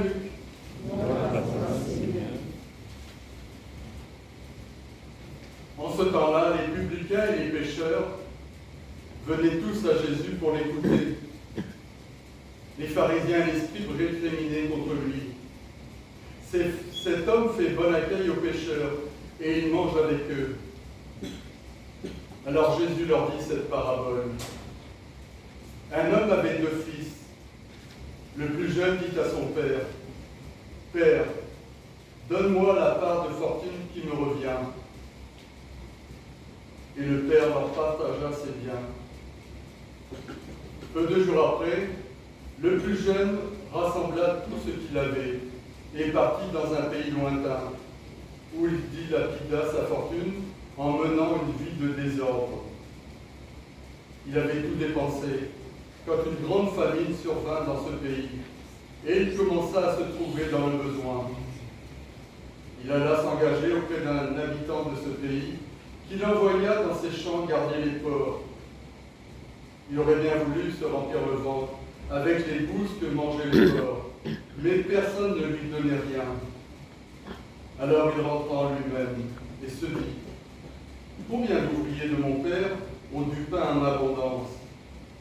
Luc. En ce temps-là, les publicains et les pécheurs venaient tous à Jésus pour l'écouter. Les pharisiens et les scribes récriminaient contre lui. Cet homme fait bon accueil aux pécheurs et il mange avec eux. Alors Jésus leur dit cette parabole. Un homme avait 2 fils. Le plus jeune dit à son père, « Père, donne-moi la part de fortune qui me revient. » Et le père leur partagea ses biens. Peu de jours après, le plus jeune rassembla tout ce qu'il avait et partit dans un pays lointain, où il dilapida sa fortune en menant une vie de désordre. Il avait tout dépensé, quand une grande famine survint dans ce pays, et il commença à se trouver dans le besoin. Il alla s'engager auprès d'un habitant de ce pays, qu'il envoya dans ses champs garder les porcs. Il aurait bien voulu se remplir le ventre avec les gousses que mangeaient les porcs, mais personne ne lui donnait rien. Alors il rentra en lui-même et se dit, « Combien d'ouvriers de mon père ont du pain en abondance,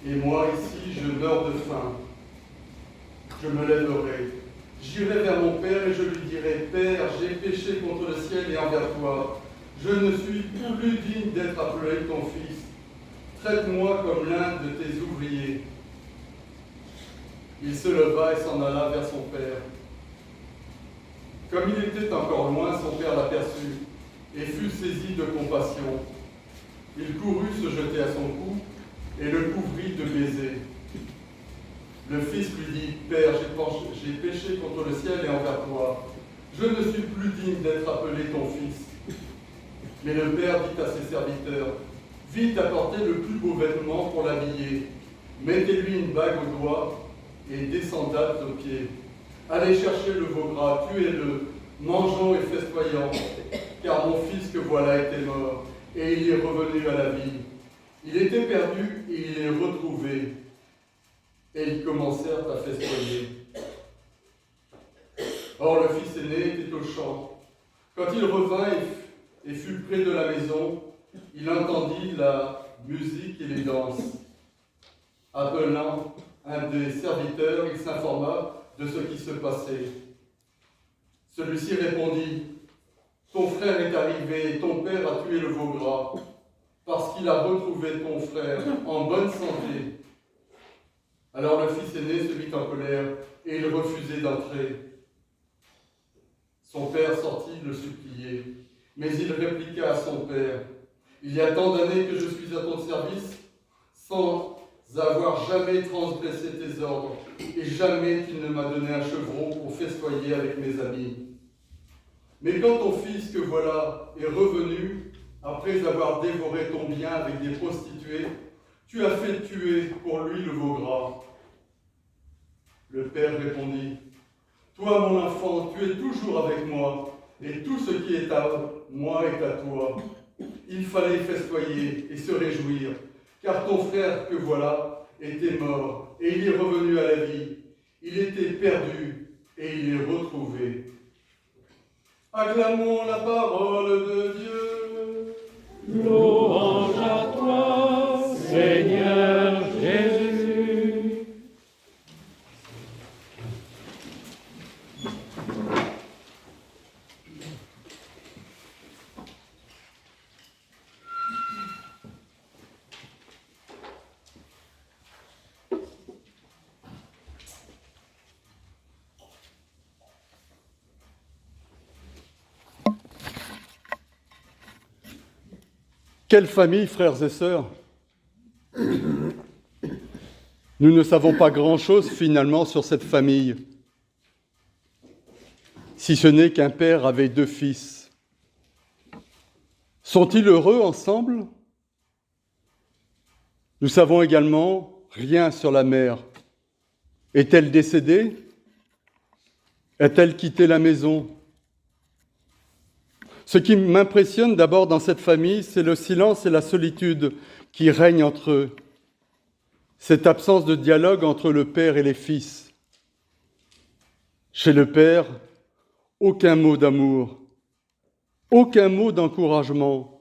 et moi ici je meurs de faim. Je me lèverai, j'irai vers mon père et je lui dirai, « Père, j'ai péché contre le ciel et envers toi. Je ne suis plus digne d'être appelé ton fils. Traite-moi comme l'un de tes ouvriers. » Il se leva et s'en alla vers son père. Comme il était encore loin, son père l'aperçut et fut saisi de compassion. Il courut se jeter à son cou et le couvrit de baisers. Le fils lui dit, « Père, j'ai péché contre le ciel et envers toi. Je ne suis plus digne d'être appelé ton fils. » Mais le père dit à ses serviteurs, « Vite apportez le plus beau vêtement pour l'habiller. Mettez-lui une bague au doigt et des sandales aux pieds. Allez chercher le veau gras, tuez-le, mangeons et festoyons, car mon fils que voilà était mort, et il est revenu à la vie. Il était perdu et il est retrouvé. » Et ils commencèrent à festoyer. Or le fils aîné était au champ. Quand il revint et fut près de la maison, il entendit la musique et les danses. Appelant un des serviteurs, il s'informa de ce qui se passait. Celui-ci répondit, « Ton frère est arrivé et ton père a tué le veau gras, parce qu'il a retrouvé ton frère en bonne santé. » Alors le fils aîné se mit en colère et il refusait d'entrer. Son père sortit le supplier, mais il répliqua à son père, « Il y a tant d'années que je suis à ton service, sans avoir jamais transgressé tes ordres, et jamais tu ne m'as donné un chevreau pour festoyer avec mes amis. Mais quand ton fils que voilà est revenu, après avoir dévoré ton bien avec des prostituées, tu as fait tuer pour lui le veau gras. » Le père répondit, « Toi, mon enfant, tu es toujours avec moi, et tout ce qui est à moi est à toi. Il fallait festoyer et se réjouir, car ton frère que voilà était mort, et il est revenu à la vie. Il était perdu, et il est retrouvé. » Acclamons la parole de Dieu. Louange à toi, Seigneur Jésus. Quelle famille, frères et sœurs! Nous ne savons pas grand-chose finalement sur cette famille, si ce n'est qu'un père avait 2 fils. Sont-ils heureux ensemble? Nous savons également rien sur la mère. Est-elle décédée? A-t-elle quitté la maison? Ce qui m'impressionne d'abord dans cette famille, c'est le silence et la solitude qui règnent entre eux. Cette absence de dialogue entre le père et les fils. Chez le Père, aucun mot d'amour, aucun mot d'encouragement,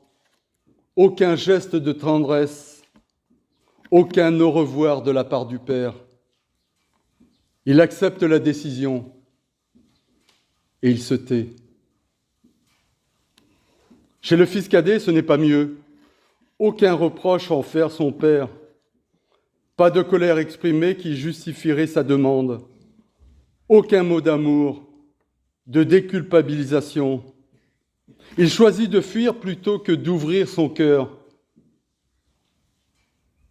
aucun geste de tendresse, aucun au revoir de la part du Père. Il accepte la décision et il se tait. Chez le fils cadet, ce n'est pas mieux. Aucun reproche envers son père. Pas de colère exprimée qui justifierait sa demande. Aucun mot d'amour, de déculpabilisation. Il choisit de fuir plutôt que d'ouvrir son cœur.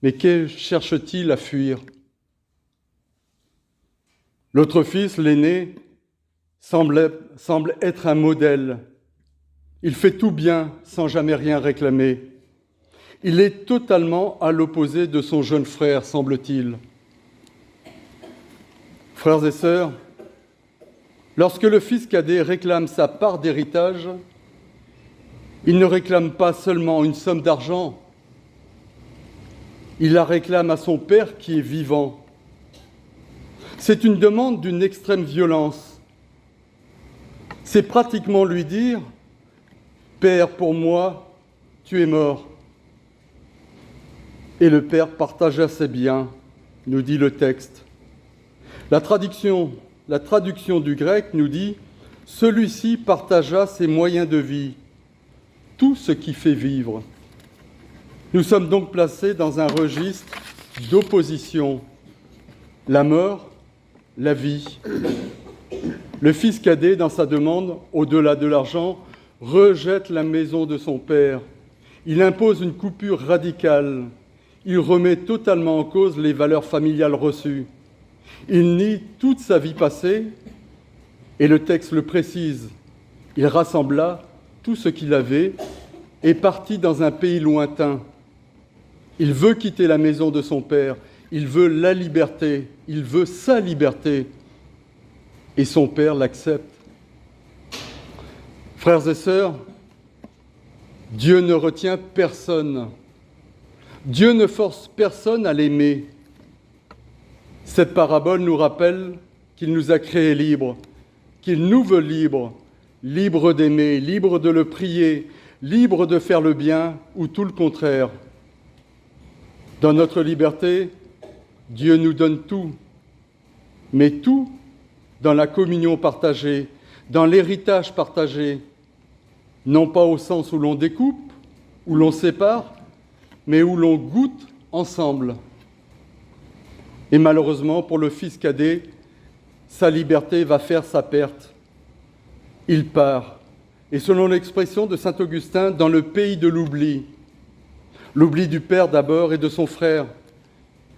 Mais que cherche-t-il à fuir ? L'autre fils, l'aîné, semble être un modèle. Il fait tout bien sans jamais rien réclamer. Il est totalement à l'opposé de son jeune frère, semble-t-il. Frères et sœurs, lorsque le fils cadet réclame sa part d'héritage, il ne réclame pas seulement une somme d'argent, il la réclame à son père qui est vivant. C'est une demande d'une extrême violence. C'est pratiquement lui dire « Père, pour moi, tu es mort ». Et le Père partagea ses biens, nous dit le texte. La traduction du grec nous dit « Celui-ci partagea ses moyens de vie, tout ce qui fait vivre ». Nous sommes donc placés dans un registre d'opposition. La mort, la vie. Le fils cadet, dans sa demande, au-delà de l'argent, rejette la maison de son père. Il impose une coupure radicale. Il remet totalement en cause les valeurs familiales reçues. Il nie toute sa vie passée, et le texte le précise. Il rassembla tout ce qu'il avait et partit dans un pays lointain. Il veut quitter la maison de son père. Il veut la liberté. Il veut sa liberté. Et son père l'accepte. Frères et sœurs, Dieu ne retient personne. Dieu ne force personne à l'aimer. Cette parabole nous rappelle qu'il nous a créés libres, qu'il nous veut libres, libres d'aimer, libres de le prier, libres de faire le bien ou tout le contraire. Dans notre liberté, Dieu nous donne tout, mais tout dans la communion partagée, dans l'héritage partagé, non pas au sens où l'on découpe, où l'on sépare, mais où l'on goûte ensemble. Et malheureusement, pour le fils cadet, sa liberté va faire sa perte. Il part, et selon l'expression de saint Augustin, dans le pays de l'oubli. L'oubli du père d'abord et de son frère,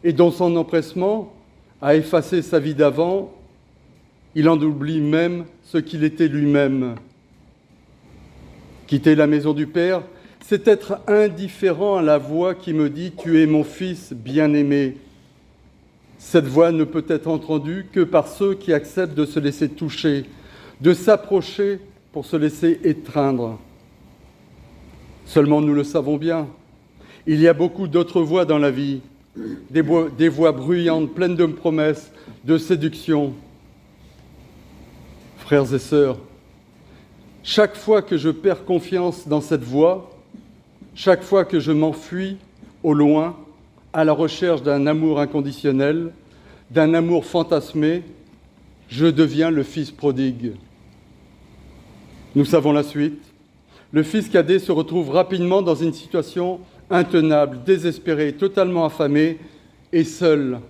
et dans son empressement à effacer sa vie d'avant, il en oublie même ce qu'il était lui-même. Quitter la maison du Père, c'est être indifférent à la voix qui me dit « Tu es mon fils bien-aimé ». Cette voix ne peut être entendue que par ceux qui acceptent de se laisser toucher, de s'approcher pour se laisser étreindre. Seulement, nous le savons bien, il y a beaucoup d'autres voix dans la vie, des voix bruyantes, pleines de promesses, de séduction. Frères et sœurs, chaque fois que je perds confiance dans cette voie, chaque fois que je m'enfuis au loin, à la recherche d'un amour inconditionnel, d'un amour fantasmé, je deviens le fils prodigue. Nous savons la suite. Le fils cadet se retrouve rapidement dans une situation intenable, désespéré, totalement affamé et seul.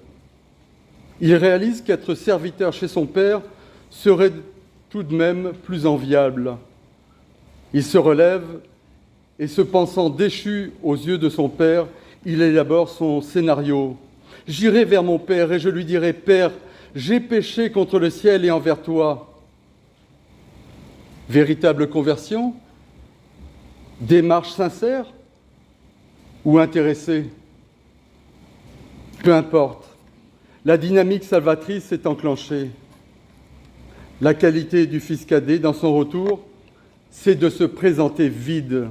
Il réalise qu'être serviteur chez son père serait tout de même plus enviable. Il se relève et, se pensant déchu aux yeux de son père, il élabore son scénario. « J'irai vers mon père et je lui dirai « Père, j'ai péché contre le ciel et envers toi. » Véritable conversion ? Démarche sincère ? Ou intéressé ? Peu importe, la dynamique salvatrice est enclenchée. La qualité du fils cadet dans son retour, c'est de se présenter vide,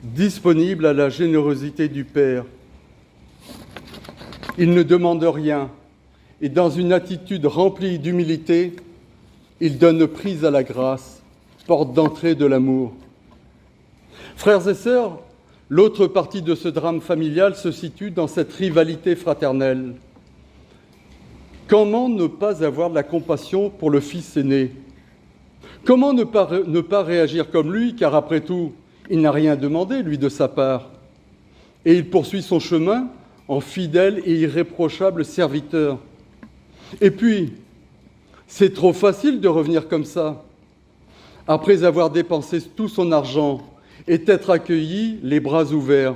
disponible à la générosité du Père. Il ne demande rien et dans une attitude remplie d'humilité, Il donne prise à la grâce, porte d'entrée de l'amour. Frères et sœurs, l'autre partie de ce drame familial se situe dans cette rivalité fraternelle. Comment ne pas avoir de la compassion pour le fils aîné ? Comment ne pas réagir comme lui, car après tout, il n'a rien demandé, lui, de sa part. Et il poursuit son chemin en fidèle et irréprochable serviteur. Et puis, c'est trop facile de revenir comme ça, après avoir dépensé tout son argent et être accueilli les bras ouverts.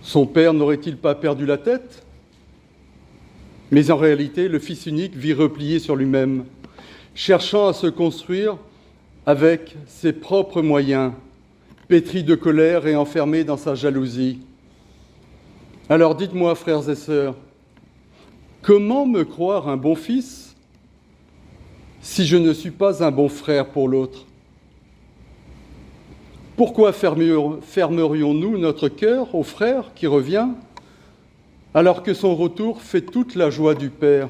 Son père n'aurait-il pas perdu la tête ? Mais en réalité, le fils unique vit replié sur lui-même, cherchant à se construire avec ses propres moyens, pétri de colère et enfermé dans sa jalousie. Alors dites-moi, frères et sœurs, comment me croire un bon fils si je ne suis pas un bon frère pour l'autre ? Pourquoi fermerions-nous notre cœur au frère qui revient, alors que son retour fait toute la joie du Père ?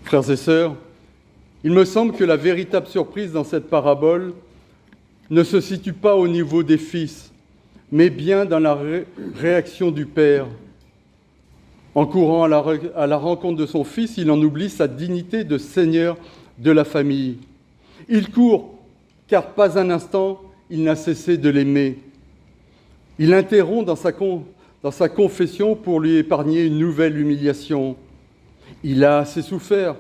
Frères et sœurs, il me semble que la véritable surprise dans cette parabole ne se situe pas au niveau des fils, mais bien dans la réaction du Père. En courant à la rencontre de son fils, il en oublie sa dignité de seigneur de la famille. Il court, car pas un instant, il n'a cessé de l'aimer. Il interrompt dans sa confession pour lui épargner une nouvelle humiliation. Il a assez souffert,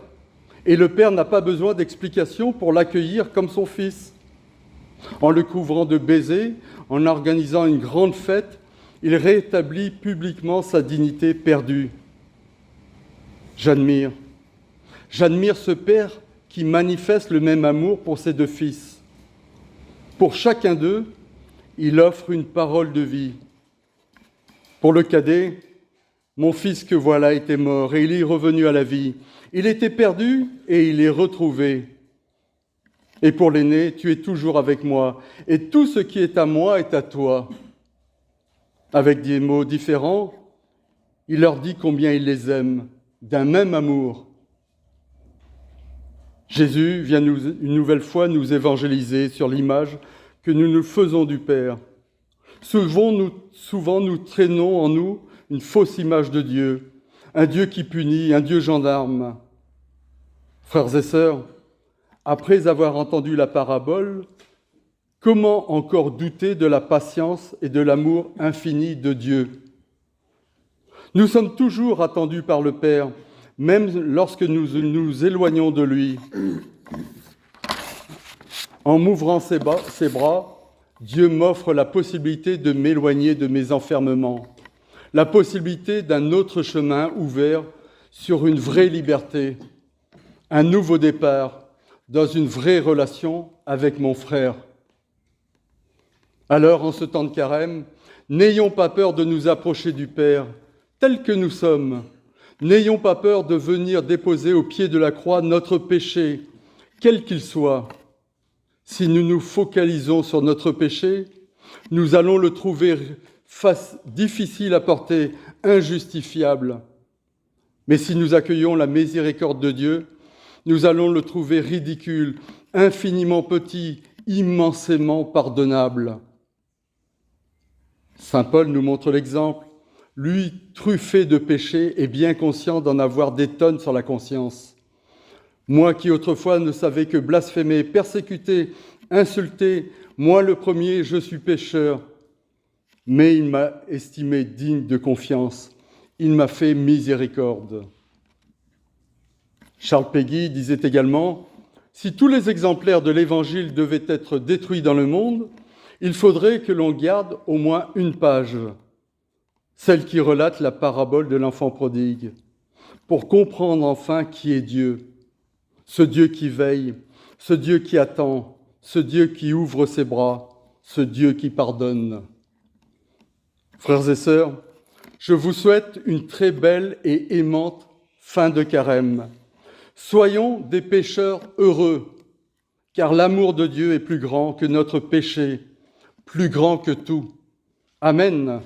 et le Père n'a pas besoin d'explications pour l'accueillir comme son fils. En le couvrant de baisers, en organisant une grande fête, il rétablit publiquement sa dignité perdue. J'admire ce Père qui manifeste le même amour pour ses deux fils. Pour chacun d'eux, il offre une parole de vie. Pour le cadet, mon fils que voilà était mort et il est revenu à la vie. Il était perdu et il est retrouvé. Et pour l'aîné, tu es toujours avec moi et tout ce qui est à moi est à toi. Avec des mots différents, il leur dit combien il les aime, d'un même amour. Jésus vient une nouvelle fois nous évangéliser sur l'image que nous nous faisons du Père. Souvent, nous traînons en nous une fausse image de Dieu, un Dieu qui punit, un Dieu gendarme. Frères et sœurs, après avoir entendu la parabole, comment encore douter de la patience et de l'amour infini de Dieu ? Nous sommes toujours attendus par le Père, même lorsque nous nous éloignons de lui. En m'ouvrant ses bras, Dieu m'offre la possibilité de m'éloigner de mes enfermements, la possibilité d'un autre chemin ouvert sur une vraie liberté, un nouveau départ dans une vraie relation avec mon frère. Alors, en ce temps de carême, n'ayons pas peur de nous approcher du Père, tel que nous sommes. N'ayons pas peur de venir déposer au pied de la croix notre péché, quel qu'il soit. Si nous nous focalisons sur notre péché, nous allons le trouver difficile à porter, injustifiable. Mais si nous accueillons la miséricorde de Dieu, nous allons le trouver ridicule, infiniment petit, immensément pardonnable. Saint Paul nous montre l'exemple. Lui, truffé de péché et bien conscient d'en avoir des tonnes sur la conscience. Moi qui autrefois ne savais que blasphémer, persécuter, insulter, moi le premier, je suis pécheur. Mais il m'a estimé digne de confiance. Il m'a fait miséricorde. Charles Péguy disait également « Si tous les exemplaires de l'Évangile devaient être détruits dans le monde, il faudrait que l'on garde au moins une page, celle qui relate la parabole de l'enfant prodigue, pour comprendre enfin qui est Dieu, ce Dieu qui veille, ce Dieu qui attend, ce Dieu qui ouvre ses bras, ce Dieu qui pardonne. » Frères et sœurs, je vous souhaite une très belle et aimante fin de carême. Soyons des pécheurs heureux, car l'amour de Dieu est plus grand que notre péché, plus grand que tout. Amen.